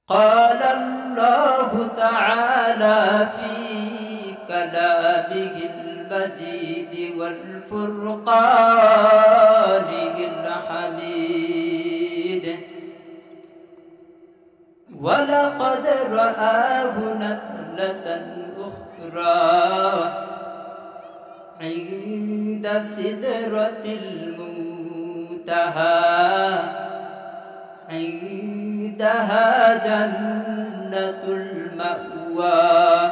قال الله تعالى في كلامه المجيد والفرقان الحميد ولقد رآه نزلة أخرى عند سدرة المنتهى عندها جنة المأوى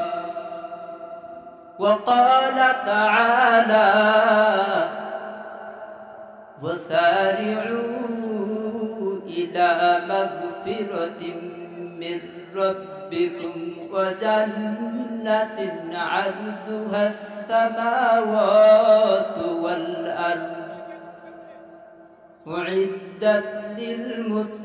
وقال تعالى وسارعوا إلى مغفرة من ربكم وجنة عرضها السماوات والأرض أعدت للمتقين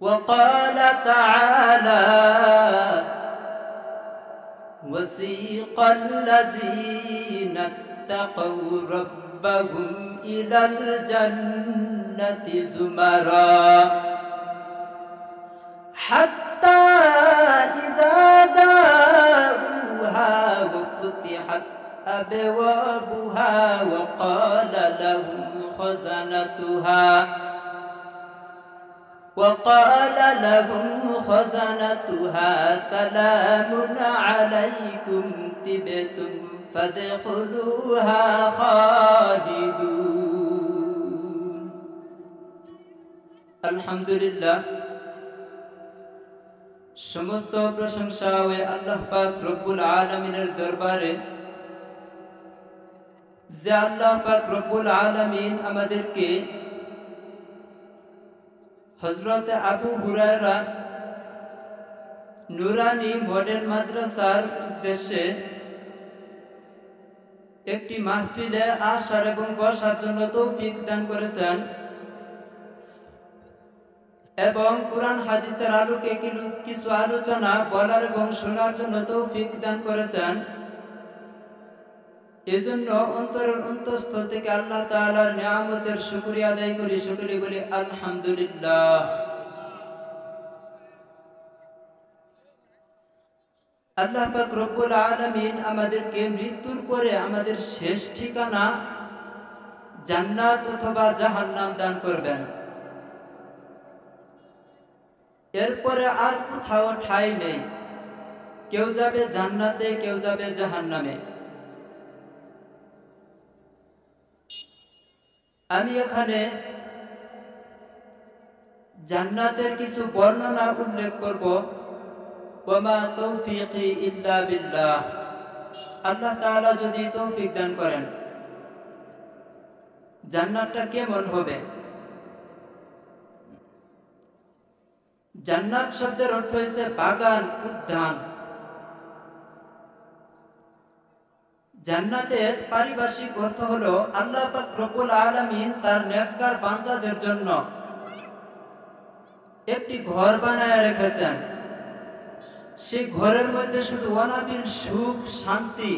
وقال تعالى وسيق الذين اتقوا ربهم إلى الجنة زمرا حتى إذا جاءوها وفتحت أبوابها وقال لهم خزنتها سلام عليكم طبتم فادخلوها خالدون الحمد لله সমস্ত প্রশংসা ওই আল্লাহ পাক রব্বুল আলামিনের দরবারে যে আল্লাহ পাক রব্বুল আলামিন আমাদেরকে হযরত আবু হুরায়রা নুরানি মডেল মাদ্রাসার উদ্দেশ্যে একটি মাহফিলে আসার এবং বসার জন্য তৌফিক দান করেছেন এবং কোরআন হাদিসের আলোকে কিছু আলোচনা বলার এবং শোনার জন্য তৌফিক দান করেছেন এজন্য অন্তরের অন্তঃস্থল থেকে আল্লাহ তাআলার নিয়ামতের শুকরিয়া আদায় করি সকলে বলি আলহামদুলিল্লাহ আল্লাহ পাক রব্বুল আলামিন আমাদেরকে মৃত্যুর পরে আমাদের শেষ ঠিকানা জান্নাত অথবা জাহান্নাম দান করবেন এরপরে আর কোথাও ঠাঁই নেই কেউ যাবে জান্নাতে কেউ যাবে জাহান্নামে আমি এখানে জান্নাতের কিছু বর্ণনা উল্লেখ করব ওয়ামা তৌফিকি ইল্লা বিল্লাহ আল্লাহ তাআলা যদি তৌফিক দান করেন জান্নাতটা কেমন হবে জান্নাত শব্দের অর্থ হচ্ছে বাগান উদ্যান জান্নাতের পারিভাষিক অর্থ হলো আল্লাহ পাক রব্বুল আলামিন তার নেককার বান্দাদের জন্য একটি ঘর বানায় রেখেছেন সেই ঘরের মধ্যে শুধু অনাবিল সুখ শান্তি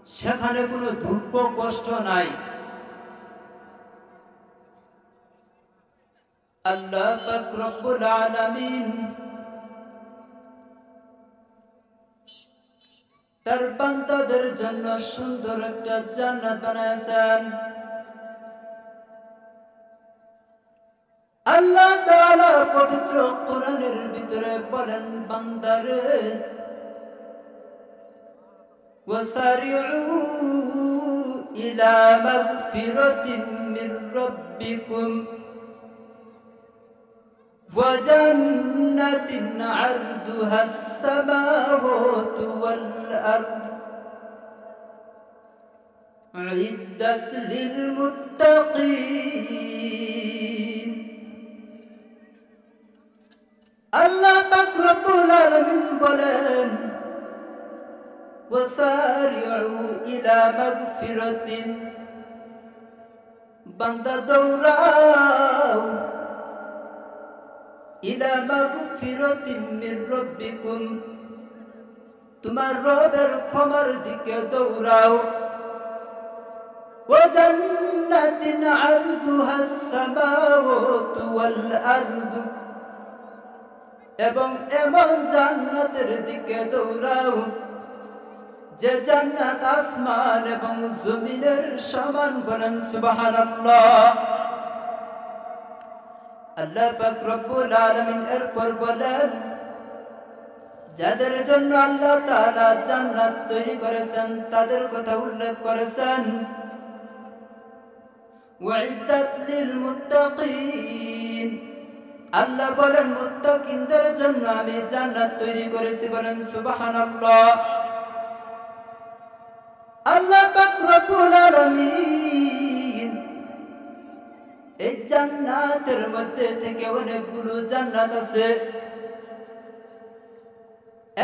সেখানে কোনো দুঃখ কষ্ট নাই আল্লাহ পাক রব্বুল আলামিন তার বান্দাদের জন্য সুন্দর একটা জান্নাত বানায়েছেন আল্লাহ তাআলা পবিত্র কোরআনের ভিতরে বলেন বান্দারে ওয়াসারিউ ইলা মাগফিরাতিন মির রাব্বিকুম وجنة عرضها السماوات والأرض أعدت للمتقين الله পাক রব্বুল আলামিন বলেন وسارعوا إلى مغفرة বান্দা দৌড়াও ইলা মাগফিরাতিন মির রাব্বিকুম তোমার রবের ক্ষমার দিকে দৌড়াও وجنة عرضها السماوات والأرض এবং এমন জান্নাতের দিকে দৌড়াও যে জান্নাত আসমান এবং জমিনের সমান। বলেন সুবহানাল্লাহ। আল্লাহ পাক রব্বুল আলামিন এরপর বলেন, যাদের জন্য আল্লাহ তাআলা জান্নাত তৈরি করেছেন তাদের কথা উল্লেখ করেছেন, ওয়াইদাত লিল মুত্তাকিন। আল্লাহ বলেন মুত্তাকিনদের জন্য আমি জান্নাত তৈরি করেছি। বলেন সুবহানাল্লাহ। আল্লাহ পাক রব্বুল আলামিন এই জান্নাতের মধ্যে থেকে অনেকগুলো জান্নাত আছে।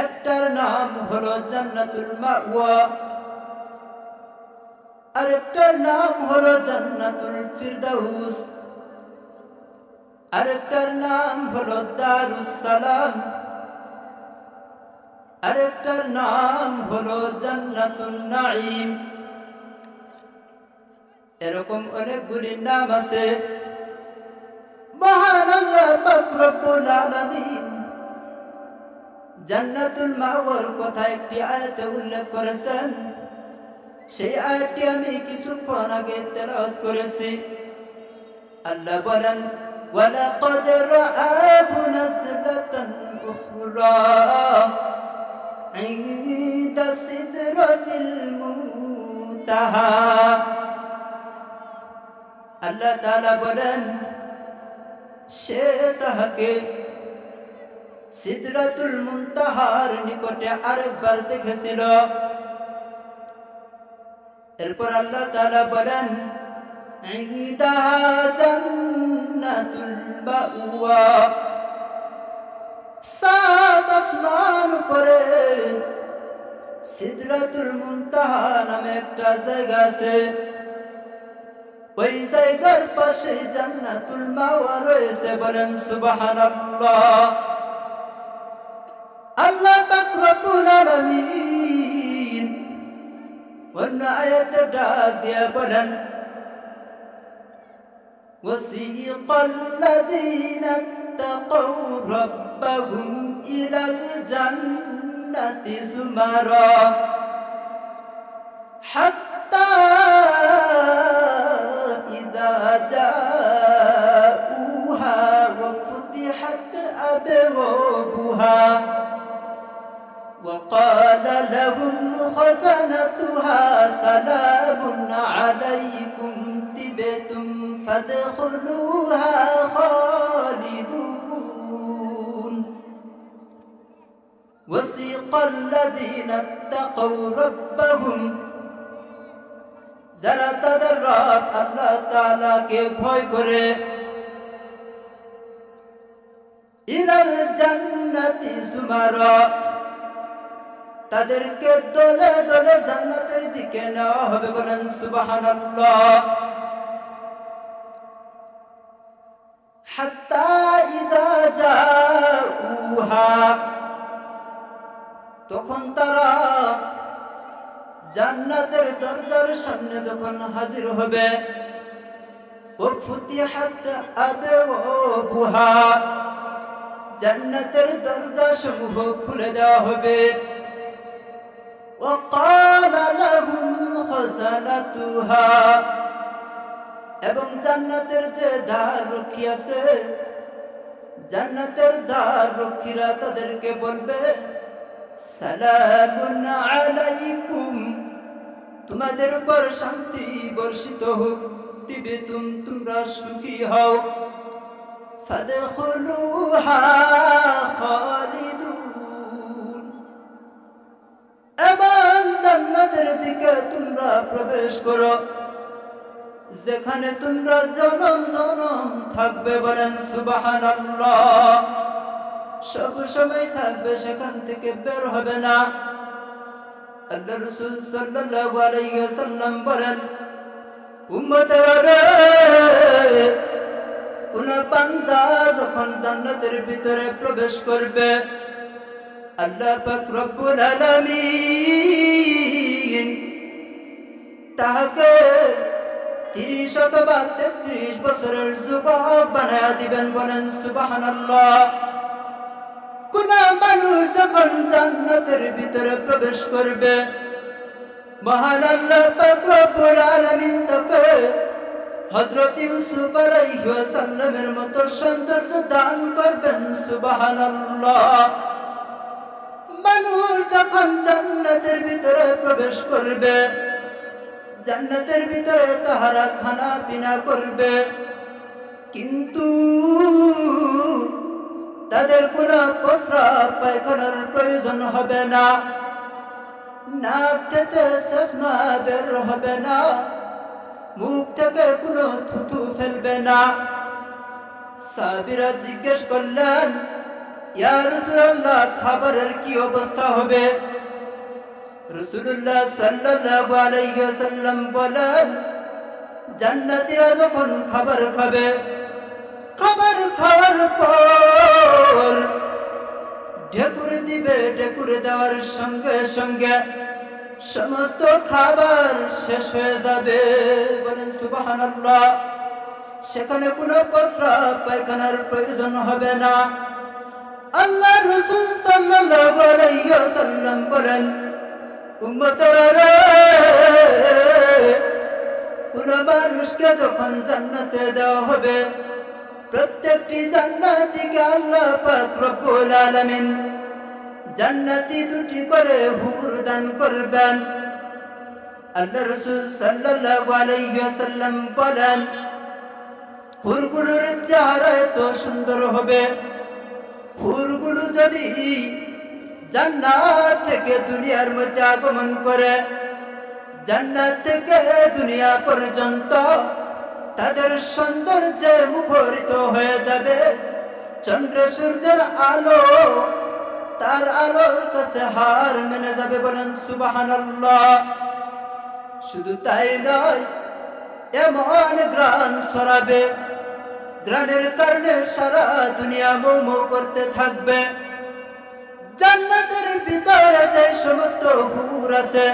একটার নাম হলো জান্নাতুল মাওয়া, আরেকটার নাম হলো জান্নাতুল ফিরদাউস, আরেকটার নাম হলো দারুস সালাম, আরেকটার নাম হলো জান্নাতুন নাঈম। এরকম অনেকগুলি নাম আছে। মহান আল্লাহ পাক রব্বুল আলামিন জান্নাতুল মাওয়ার কথা একটি আয়াতে উল্লেখ করেছেন। সেই আয়াতটি আমি কিছুক্ষণ আগে তেলাওয়াত করেছি। আল্লাহ বলেন, ওয়ালাকাদ রাআহু নাজলাতান উখরা ইনদা সিদরাতিল মুনতাহা। আল্লাহ তাআলা বলেন, সে তাহাকে সিদরাতুল মুনতাহার নিকটে আরেকবার দেখেছিল। এরপর আল্লাহ তাআলা বলেন, ইনদাহা জান্নাতুল মাওয়া। সাত আসমান উপরে সিদরাতুল মুনতাহা নামে একটা জায়গা আছে। ওই জায়গার পাশে জান্নাতুল মাওয়া রয়েছে। বলেন সুবহানাল্লাহ। আল্লাহ পাক রব্বুল আলামিন অন্য আয়াতে ডাক দিয়ে বলেন, ওয়াসিকাল লাযীনা ইত্তাকাউ রাব্বাহুম ইলাল জান্নাতি যুমারা হাত্তা ইযা জাউহা ওয়া ফুতিহাত আবওয়াবুহা وقال لهم خزنتها سلام عليكم طبتم فادخلوها خالدون وسيق الذين اتقوا ربهم যারা তাদের রব আল্লাহ তাআলাকে ভয় করে ইলাল জান্নাতি যুমারা, তাদেরকে দলে দলে জান্নাতের দিকে নেওয়া হবে। বলেন সুবহানাল্লাহ। হাত্তা ইযা জাউহা, তখন তারা জান্নাতের দরজার সামনে যখন হাজির হবে, ওয়া ফুতিহাত আবওয়াবুহা, জান্নাতের দরজা সমূহ খুলে দেওয়া হবে। وقال لهم خزنتها, এবং জান্নাতের যে দ্বার রক্ষী আছে, জান্নাতের দ্বার রক্ষীরা তাদেরকে বলবে, সালামুন আলাইকুম, তোমাদের উপর শান্তি বর্ষিত হোক, তিবিতুম, তোমরা সুখী হও, ফাদখুলুহা খালিদুন, এমন জান্নাতের দিকে তোমরা প্রবেশ করো যেখানে তোমরা জনম জনম থাকবে। বলেন সুবহানাল্লাহ। সব সময় থাকবে, সেখান থেকে বের হবে না। আল্লাহ রাসূল সাল্লাল্লাহু আলাইহি ওয়াসাল্লাম বলেন, উম্মতেরা রে, কোন বান্দা যখন জান্নাতের ভিতরে প্রবেশ করবে, আল্লাহ পাক রব্বুল আলামিন তাহাকে 30 অথবা 33 বছরের যুবক বানায়া দিবেন, বলেন সুবহানাল্লাহ। কোন মানুষ যখন জান্নাতের ভিতরে প্রবেশ করবে, মহান আল্লাহ পাক রব্বুল আলামিন তাকে হযরত ইউসুফ আলাইহিস সালামের মতো সৌন্দর্য দান করবেন, সুবহানাল্লাহ। মানুষ যখন জান্নাতের ভিতরে প্রবেশ করবে, জান্নাতের ভিতরে তাহারা খানা পিনা করবে, কিন্তু তাদের কোনো প্রস্রাব পায়খানার প্রয়োজন হবে না, নাক থেকে শ্বাসমা বের হবে না, মুখ থেকে কোনো থুথু ফেলবে না। সাহাবীরা জিজ্ঞেস করলেন, ইয়া রাসূলুল্লাহ, খাবারের কি অবস্থা হবে? রাসূলুল্লাহ সাল্লাল্লাহু আলাইহি ওয়াসাল্লাম বলেন, জান্নাতীরা যখন খাবার খাবে, খাবার খাওয়ার পর ঢেকুর দিবে, ঢেকুর দেওয়ার সঙ্গে সঙ্গে সমস্ত খাবার শেষ হয়ে যাবে, বলেন সুবহানাল্লাহ। সেখানে কোনো প্রস্রাব পায়খানার প্রয়োজন হবে না। আল্লাহর রাসূল সাল্লাল্লাহু আলাইহি ওয়াসাল্লাম বলেন, উম্মতেরা রে, কোন মানুষকে যখন জান্নাতে দেওয়া হবে, প্রত্যেকটি জান্নাতীকে আল্লাহ পাক রব্বুল আলামিন জান্নাতি দুটি করে হুর দান করবেন। আল্লাহ রাসূল সাল্লাল্লাহু আলাইহি ওয়াসাল্লাম বলেন, হুরগুলোর চেহারা এত সুন্দর হবে, হুরগুলো যদি জান্নাত থেকে দুনিয়ার মধ্যে আগমন করে, জান্নাত থেকে দুনিয়া পর্যন্ত তাদের সৌন্দর্যে মুখরিত হয়ে যাবে। চন্দ্র সূর্যের আলো তার আলোর কাছে হার মেনে যাবে, বলেন সুবহানাল্লাহ। শুধু তাই নয়, এমন গ্রাণ ছড়াবে, গ্রাণের কারণে সারা দুনিয়া মৌ মৌ করতে থাকবে। জান্নাতের ভিতরে যে সমস্ত হুর আছে,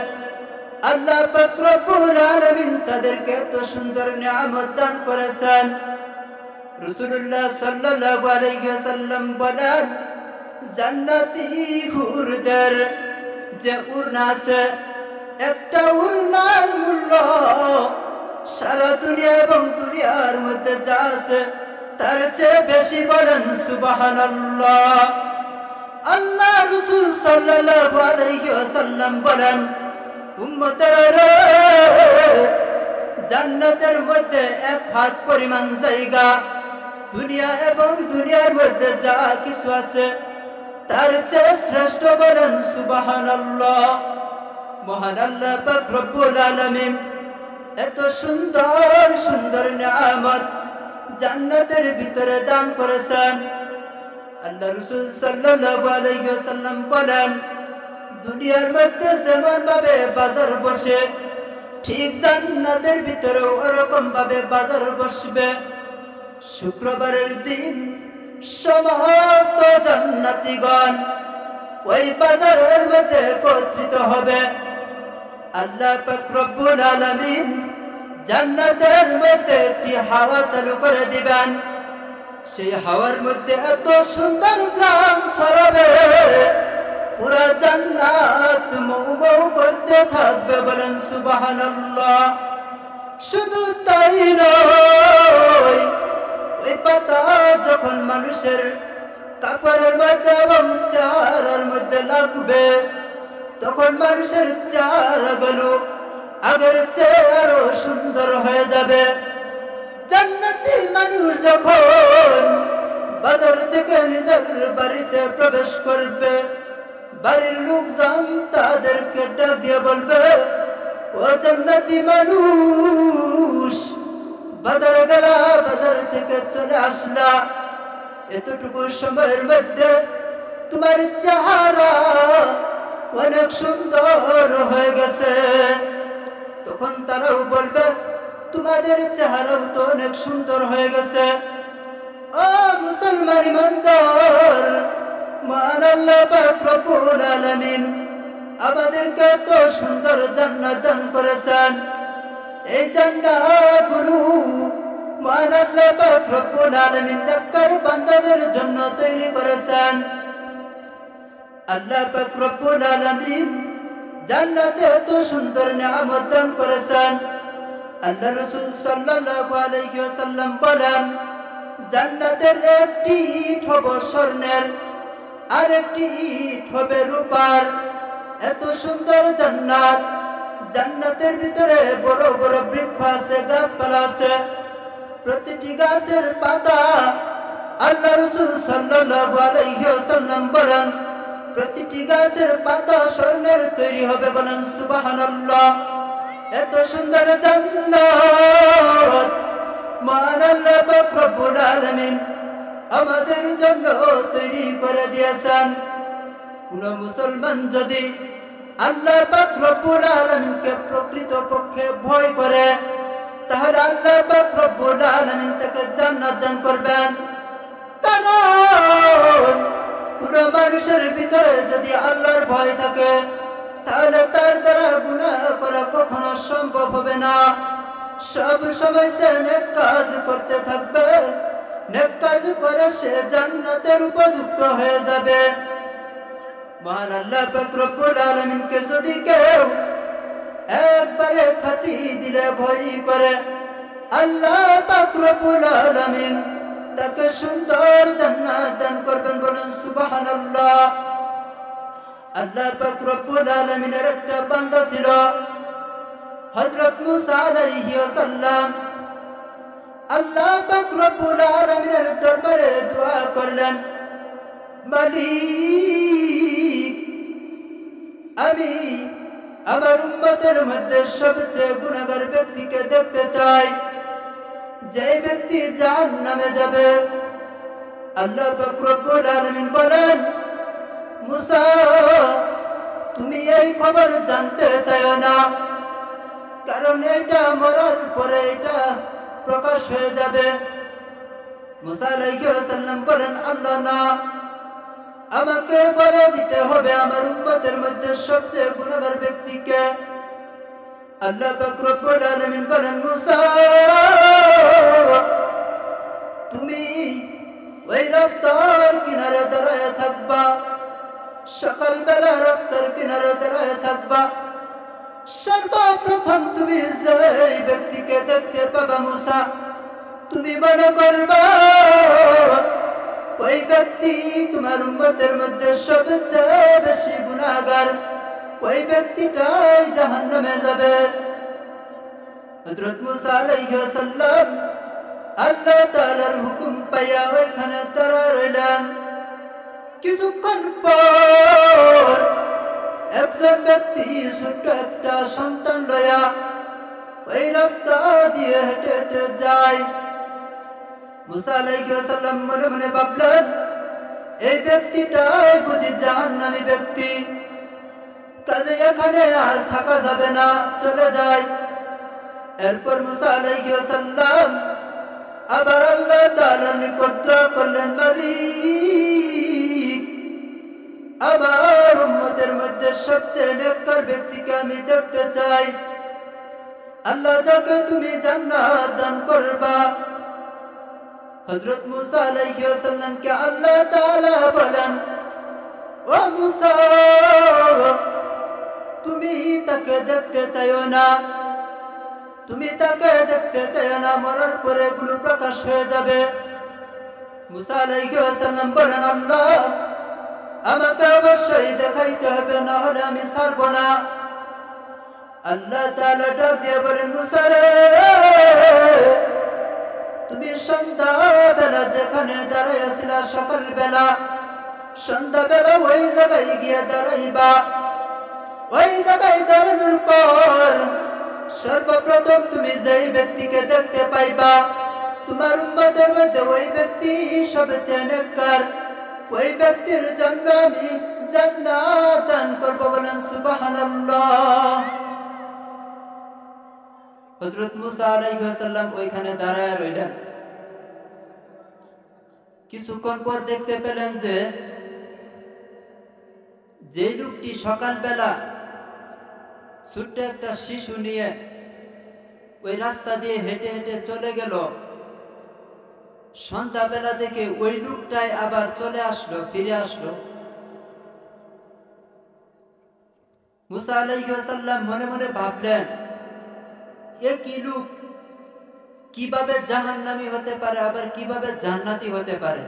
আল্লাহ পাক রব্বুল আলামিন তাদেরকে এত সুন্দর নিয়ামত দান করেছেন। রাসূলুল্লাহ সাল্লাল্লাহু আলাইহি ওয়াসাল্লাম বলেন, জান্নাতি হুরদের যে উড়না আছে, একটা উড়নার মূল্য সারা দুনিয়া এবং দুনিয়ার মধ্যে যা আছে তার চেয়ে বেশি, বলেন সুবহানাল্লাহ। আল্লাহ রাসূল সাল্লাল্লাহু আলাইহি ওয়াসাল্লাম বলেন, উম্মতেরা রে, জান্নাতের মধ্যে 1 হাত পরিমাণ জায়গা দুনিয়া এবং দুনিয়ার মধ্যে যা কিছু আছে তার চেয়ে শ্রেষ্ঠ, বলেন সুবহানাল্লাহ। মহান আল্লাহ পাক রব্বুল আলামিন এত সুন্দর সুন্দর নিয়ামত জান্নাতের ভিতরে দান করেছেন। আল্লাহ রাসূল সাল্লাল্লাহু আলাইহি ওয়াসাল্লাম বলেন, দুনিয়ার মধ্যে যেমন ভাবে বাজার বসে, ঠিক জান্নাতের ভিতরেও ওরকম ভাবে বাজার বসবে। শুক্রবারের দিন সমস্ত জান্নাতীগণ ওই বাজারের মধ্যে একত্রিত হবে। আল্লাহ পাক রব্বুল আলামিন জান্নাতের মধ্যে একটি হাওয়া চালু করে দিবেন। সেই হাওয়ার মধ্যে এত সুন্দর ঘ্রাণ ছড়াবে, পুরা জান্নাত মৌ মৌ করতে থাকবে, বলেন সুবহানাল্লাহ। শুধু তাই নয়, ওই পাতা যখন মানুষের কাপড়ের মধ্যে এবং চেহারার মধ্যে লাগবে, তখন মানুষের চেহারাগুলো আগের চেয়ে আরো সুন্দর হয়ে যাবে। জান্নাতি মানুষ যখন বাজার থেকে নিজের বাড়িতে প্রবেশ করবে, বাড়ির লোকজন তাদেরকে ডাক দিয়ে বলবে, ও জান্নাতি মানুষ, বাজারে গেলা, বাজার থেকে চলে আসলা, এতটুকু সময়ের মধ্যে তোমার চেহারা অনেক সুন্দর হয়ে গেছে। তখন তারাও বলবে, তোমাদের চেহারাও তো অনেক সুন্দর হয়ে গেছে। ও মুসলমান ইমানদার, মহান আল্লাহ পাক রব্বুল আলামিন আমাদেরকে তো সুন্দর জান্নাত দান করেছেন। এই জান্নাতগুলো মহান আল্লাহ পাক রব্বুল আলামিন নেককার বান্দাদের জন্য তৈরি করেছেন। আল্লাহ পাক রব্বুল আলামিন জান্নাতে এত সুন্দর নিয়ামত দান করেছেন। আল্লাহ রাসূল সাল্লাল্লাহু আলাইহি ওয়াসাল্লাম বলেন, জান্নাতের একটি ইট হবে স্বর্ণের, আর একটি ইট হবে রূপার। এত সুন্দর জান্নাত। জান্নাতের ভিতরে বড় বড় বৃক্ষ আছে, গাছপালা আছে। প্রতিটি গাছের পাতা, আল্লাহ রাসূল সাল্লাল্লাহু আলাইহি ওয়াসাল্লাম বলেন, প্রতিটি গাছের পাতা স্বর্ণের তৈরি হবে। বলেন সুবহানাল্লাহ। এত সুন্দর জান্নাত মহান আল্লাহ পাক রব্বুল আলামিন আমাদের জন্য তৈরি করে দিয়েছেন। কোন মুসলমান যদি আল্লাহ পাক রব্বুল আলামিনকে প্রকৃতপক্ষে ভয় করে, তাহলে আল্লাহ পাক রব্বুল আলামিন তাকে জান্নাত দান করবেন। কারণ কোন মানুষের ভিতরে যদি আল্লাহর ভয় থাকে, তাহলে তার দ্বারা গুনাহ করা কখনো সম্ভব হবে না। সব সময় সে নেক কাজ করতে থাকবে, নেক কাজ করে সে জান্নাতের উপযুক্ত হয়ে যাবে। মহান আল্লাহ পাক রব্বুল আলামিনকে যদি কেউ একবারে খাটি দিলে ভয় করে, আল্লাহ পাক রব্বুল আলামিন তাকে সুন্দর জান্নাত দান করবেন। বলেন সুবহানাল্লাহ। আল্লাহ পাক রব্বুল আলামিনের একটা বান্দা ছিল, হযরত মুসা আলাইহিস সালাম। আল্লাহ পাক রব্বুল আলামিনের দরবারে দোয়া করলেন, মালিক, আমি আমার উম্মতের মধ্যে সবচেয়ে গুনাহগার ব্যক্তিকে দেখতে চাই, যে ব্যক্তি জাহান্নামে যাবে। আল্লাহ পাক রব্বুল আলামিন বলেন, মুসা, তুমি এই খবর জানতে চাও না, কারণ এটা মরার পরে এটা প্রকাশ হয়ে যাবে। মুসা আলাইহিস সালাম বলেন, আল্লাহ না, আমাকে বলে দিতে হবে আমার উম্মতের মধ্যে সবচেয়ে গুনাহগার ব্যক্তিকে। আল্লাহ পাক রব্বুল আলামিন বলেন, মুসা, তুমি ওই রাস্তার কিনারে দাঁড়ায় থাকবা, সকালবেলা রাস্তার কিনারে দাঁড়ায় থাকবা। সর্বপ্রথম তুমি যে ব্যক্তিকে দেখতে পাবা মুসা, তুমি মনে করবা ওই ব্যক্তি তোমার উম্মতের মধ্যে সবচেয়ে বেশি গুনাহগার, ওই ব্যক্তিটাই জাহান্নামে যাবে। হযরত মুসা আলাইহিস সালাম আল্লাহ তাআলার হুকুম পাইয়া ওইখানে দাঁড়ায় রইলেন। কিছুক্ষণ পর একজন ব্যক্তি ছোট্ট একটা সন্তান লয়া ওই রাস্তা দিয়ে হেঁটে হেঁটে যায়। মুসা আলাইহিস সালাম মনে মনে ভাবলেন, এই ব্যক্তিটাই বুঝি জাহান্নামী ব্যক্তি, কাজে এখানে আর থাকা যাবে না, চলে যায়। এরপর মুসা আলাইহিস সালাম আবার আল্লাহ তাআলার নিকট দোয়া করলেন, মালিক, আমার উম্মতের মধ্যে সবচেয়ে নেককার ব্যক্তিকে আমি দেখতে চাই। আল্লাহ যাকে তুমি জান্নাত দান করবা। হযরত মুসা আলাইহিস সালামকে আল্লাহ তাআলা বলেন, ও মুসা, তুমি তাকে দেখতে চাইও না, তুমি তাকে দেখতে চাইও না, মরার পরে এগুলো প্রকাশ হয়ে যাবে। মুসা আলাইহিস সালাম বলেন, আল্লাহ, আমাকে অবশ্যই দেখাইতে হবে, না হলে আমি ছাড়ব না। আল্লাহ তাআলা ডাক দিয়ে বলেন, মুসা রে, তুমি সন্ধ্যাবেলা যেখানে দাঁড়াইয়াছিলা, সকালবেলা সন্ধ্যাবেলা ওই জায়গায় গিয়ে দাঁড়াইবা। ওই জায়গায় দাঁড়ানোর পর সর্বপ্রথম তুমি যেই ব্যক্তিকে দেখতে পাইবা, তোমার উম্মতের মধ্যে ওই ব্যক্তি সবচেয়ে নেককার, ওই ব্যক্তির জন্য আমি জান্নাত দান করব। বলেন সুবহানাল্লাহ। হযরত মুসা আলাইহিস সালাম ওইখানে দাঁড়ায় রইলেন। কিছুক্ষণ পর দেখতে পেলেন যে লোকটি সকালবেলা ছোট্ট একটা শিশু নিয়ে ওই রাস্তা দিয়ে হেঁটে হেঁটে চলে গেল। সন্ধ্যাবেলা দেখে ওই লোকটাই আবার চলে আসলো, ফিরে আসলো। মুসা আলাইহিস সালাম মনে মনে ভাবলেন, এ কি লোক, কিভাবে জাহান্নামী হতে পারে, আবার কিভাবে জান্নাতি হতে পারে?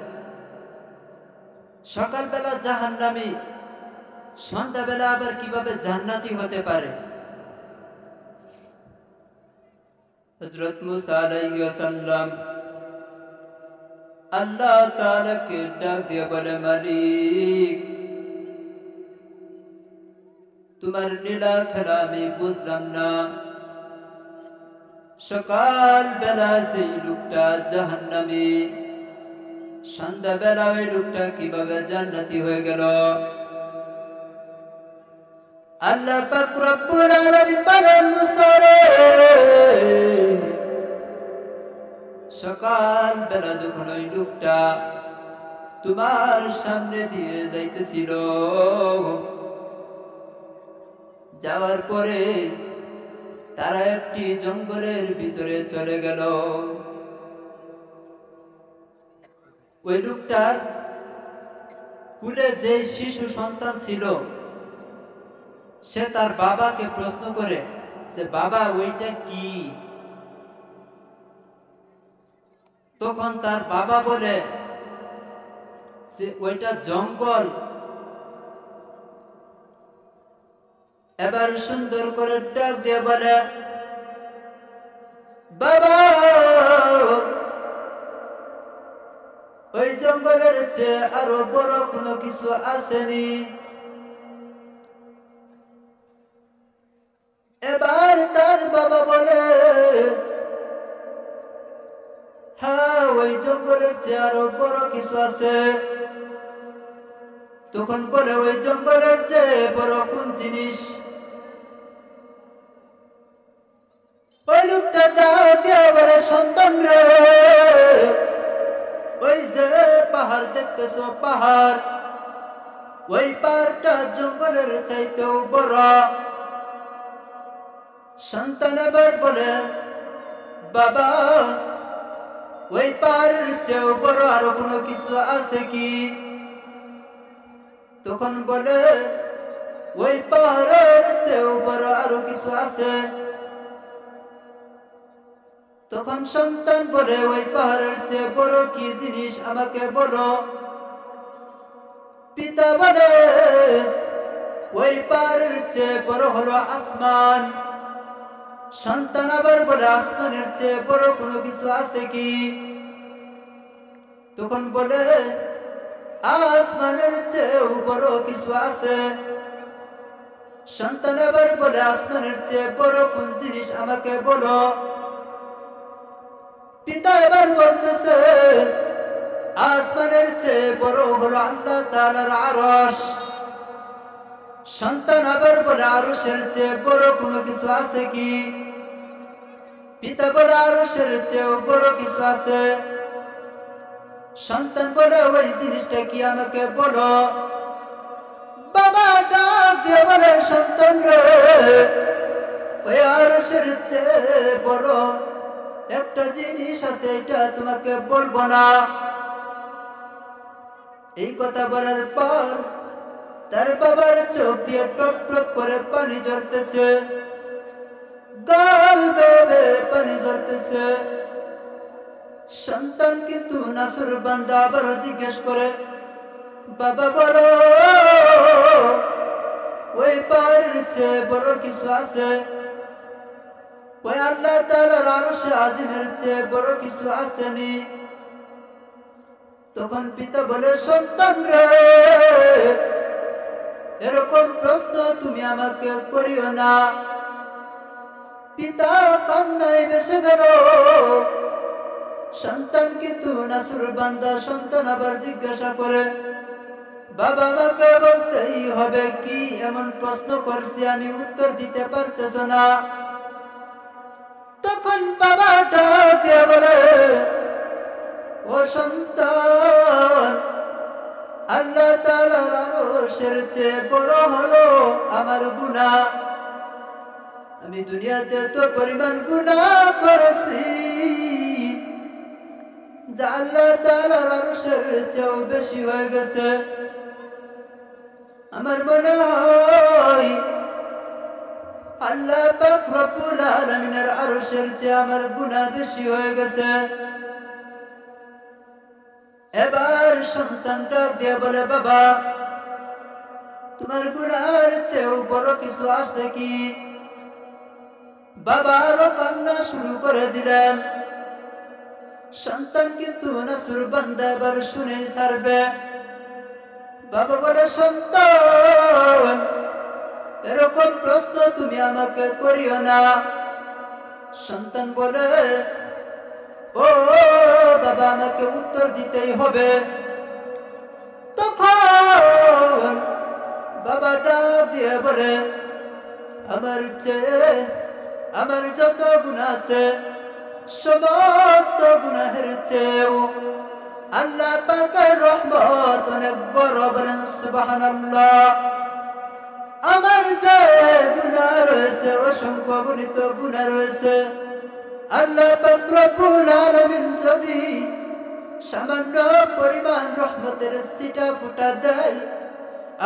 সকালবেলা জাহান্নামী, সন্ধ্যাবেলা আবার কিভাবে জান্নাতি হতে পারে? হযরত মুসা আলাইহিস সালাম আল্লাহ তাআলাকে ডাক দিয়ে বলে, মালিক, তোমার লীলা খেলা আমি বুঝলাম না। সকাল বেলা সেই লোকটা জাহান্নামী, সন্ধ্যা বেলা ওই লোকটা কিভাবে জান্নাতি হয়ে গেল? আল্লাহ পাক রব্বুল আলামিন বলেন, মুসা রে, সকাল বেলা যখন ওই লোকটা তোমার সামনে দিয়ে যাইতেছিল, যাওয়ার পরে তারা একটি জঙ্গলের ভিতরে চলে গেল। ওই লোকটার কুলে যে শিশু সন্তান ছিল, সে তার বাবাকে প্রশ্ন করে যে, বাবা ওইটা কি? তখন তার বাবা বলে যে ওইটা জঙ্গল। এবার সুন্দর করে ডাক দিয়ে বলে, বাবা, ওই জঙ্গলের চেয়ে আরো বড় কোনো কিছু আসেনি? এবার তার বাবা বলে, হ্যাঁ, ওই জঙ্গলের চেয়ে আরো বড় কিছু আছে। তখন বলে, ওই জঙ্গলের চেয়ে বড় কোন জিনিস? ওই লোকটা ডাক দিয়ে বলে, সন্তান রে, ওই যে পাহাড় দেখতেছ, পাহাড়, ওই পাহাড়টা জঙ্গলের চাইতেও বড়। সন্তান এবার বলে, বাবা, ওই পাহাড়ের চেয়েও বড় আরো কোনো কিছু আছে কি? তখন বলে, ওই পাহাড়ের চেয়েও বড় আরো কিছু আছে। তখন সন্তান বলে, ওই পাহাড়ের চেয়ে বড় কি জিনিস আমাকে বলো। পিতা বলে, ওই পাহাড়ের চেয়ে বড় হলো আসমান। সন্তান আবার বলে, আসমানের চেয়ে বড় কোনো কিছু আছে কি? তখন বলে, আসমানের চেয়েও বড় কিছু আছে। সন্তান আবার বলে, আসমানের চেয়ে বড় কোন জিনিস আমাকে বলো। পিতা এবার বলতেছে, আসমানের চেয়ে বড় হলো আল্লাহ তাআলার আরশ। সন্তান আবার বলে, আরশের চেয়ে বড় কোনো কিছু আছে কি? পিতা বলে, আরশের চেয়েও বড় কিছু আছে। সন্তান বলে, ওই জিনিসটা কি আমাকে বলো। বাবা ডাক দিয়ে বলে, সন্তান রে, ওই আরশের চেয়ে বড় একটা জিনিস আছে, এটা তোমাকে বলবো না। এই কথা বলার পর তার বাবার চোখ দিয়ে টপ টপ করে পানি ঝরতেছে, গাল বেয়ে পানি ঝরতেছে। সন্তান কিন্তু নাসুর বান্দা আবারও জিজ্ঞেস করে, বাবা বলো, ওই পাহাড়ের চেয়ে বড় কিছু আছে? ওই আল্লাহ তাআলার আরশে আজিমের চেয়ে বড় কিছু আসেনি? তখন পিতা বলে, সন্তান রে, এরকম প্রশ্ন তুমি আমাকে করিও না। পিতা কান্নায় ভেসে গেল। সন্তান কিন্তু নাসুর বান্দা। সন্তান আবার জিজ্ঞাসা করে, বাবা, আমাকে বলতেই হবে, কি এমন প্রশ্ন করছি আমি উত্তর দিতে পারতেছ না? তখন বাবা ডাক দিয়ে বলে, ও সন্তান, আল্লাহ তাআলার আরশের চেয়ে বড় হলো আমার গুনাহ। আমি দুনিয়াতে তো পরিমাণ গুনাহ করেছি যা আল্লাহ তাআলার আরশের চেয়েও বেশি হয়ে গেছে। আমার মনে হয় আল্লাহ পাক রব্বুল আলামিনের আরশের চেয়ে আমার গুনাহ বেশি হয়ে গেছে। এবার সন্তানটা দিয়ে বলে, বাবা তোমার গুনাহের চেয়েও বড় কিছু আসছে কি? বাবা আরো কান্না শুরু করে দিলেন। সন্তান কিন্তু নাসুর বান্দা এবার শুনে ছাড়বে। বাবা বলে, সন্তান এরকম প্রশ্ন তুমি আমাকে করিও না। সন্তান বলে, ও বাবা আমাকে উত্তর দিতেই হবে। তখন বাবা ডাক দিয়ে বলে, আমার যত গুনাহ আছে সমস্ত গুনাহের চেয়েও আল্লাহ পাকের রহমত অনেক বড়। বলেন সুবহানাল্লাহ। আমার যে গুনাহ রয়েছে অসংখ্য গণিত গুনাহ রয়েছে, আল্লাহ পাক রব্বুল আলামিন যদি সামান্য পরিমাণ রহমতের ছিটা ফুটা দেয়,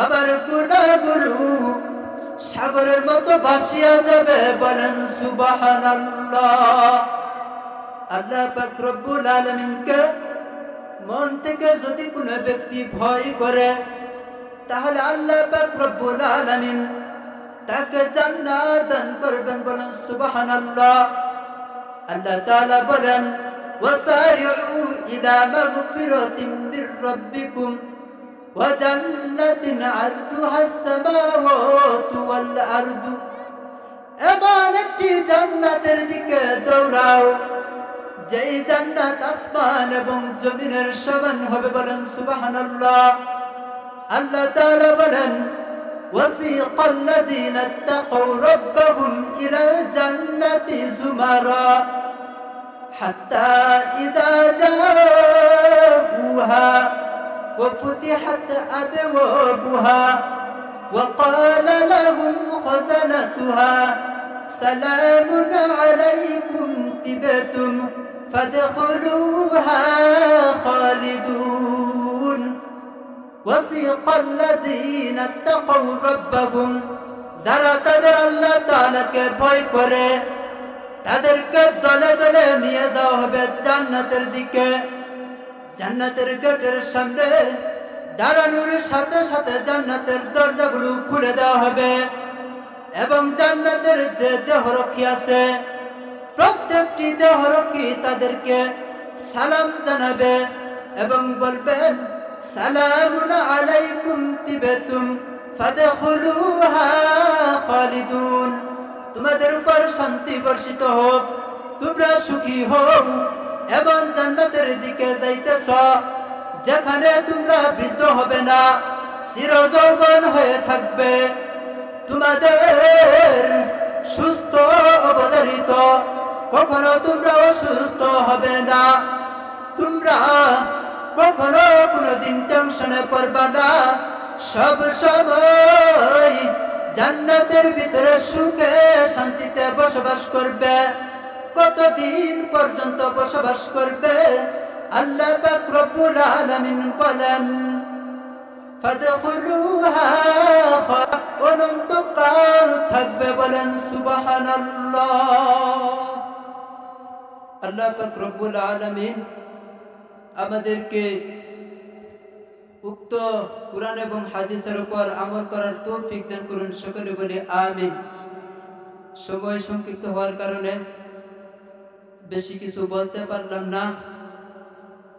আমার গুনাহগুলো সাগরের মতো ভাসিয়া যাবে। বলেন সুবহানাল্লাহ। আল্লাহ পাক রব্বুল আলামিনকে মন থেকে যদি কোনো ব্যক্তি ভয় করে, তাহলে আল্লাহ পাক রব্বুল আলামিন তাকে জান্নাত দান করবেন। বলেন সুবহানাল্লাহ। আল্লাহ তাআলা বলেন, ওয়াসারিউ ইলা মাগফিরাতিন মির রাব্বিকুম ওয়া জান্নাতিন আরদুহাস সামাওয়াতু ওয়াল আরদু। এমন একটি জান্নাতের দিকে দৌড়াও যেই জান্নাত আসমান এবং জমিনের সমান হবে। বলেন সুবহানাল্লাহ। আল্লাহ তাআলা বলেন, ওয়াসিকাল লাযীনা ইত্তাকাউ রাব্বাহুম ইলাল জান্নাতি যুমারা হাত্তা ইযা জাউহা ওয়া ফুতিহাত আবওয়াবুহা ওয়া ক্বালা লাহুম খাযানাতুহা সালামুন আলাইকুম তিবতুম ফাদখুলুহা খালিদুন। ওয়াসিকাল লাযীনা ইত্তাকাউ রাব্বাহুম, যারা তাদের আল্লাহ তাআলাকে ভয় করে তাদেরকে দলে দলে নিয়ে যাওয়া হবে জান্নাতের দিকে। জান্নাতের গেটের সামনে দাঁড়ানোর সাথে সাথে জান্নাতের দরজাগুলো খুলে দেওয়া হবে এবং জান্নাতের যে দেহরক্ষী আছে প্রত্যেকটি দেহরক্ষী তাদেরকে সালাম জানাবে এবং বলবেন, সালামুন আলাইকুম তিবতুম ফাদখুলুহা খালিদুন। তোমাদের উপর শান্তি বর্ষিত হোক, তোমরা সুখী হও এবং জান্নাতের দিকে যাইতেছ, যেখানে তোমরা বৃদ্ধ হবে না, চিরযৌবন হয়ে থাকবে। তোমাদের সুস্থ অবধারিত, কখনো তোমরা অসুস্থ হবে না। তোমরা কখনো কোনোদিন টেনশনে পড়বা না, সব সময় জান্নাতের ভিতরে সুখে শান্তিতে বসবাস করবে। কতদিন পর্যন্ত বসবাস করবে? আল্লাহ পাক রব্বুল আলামিন বলেন, ফাদখুলুহা, অনন্তকাল থাকবে। বলেন সুবহানাল্লাহ। আল্লাহ পাক রব্বুল আলামিন আমাদেরকে উক্ত কুরআন এবং হাদিসের উপর আমল করার তৌফিক দান করুন। সকলে বলি আমিন। সময় সংক্ষিপ্ত হওয়ার কারণে বেশি কিছু বলতে পারলাম না।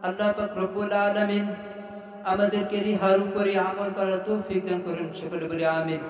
আল্লাহ পাক রব্বুল আলামিন আমাদেরকে ইহার উপরে আমল করার তৌফিক দান করুন। সকলে বলি আমিন।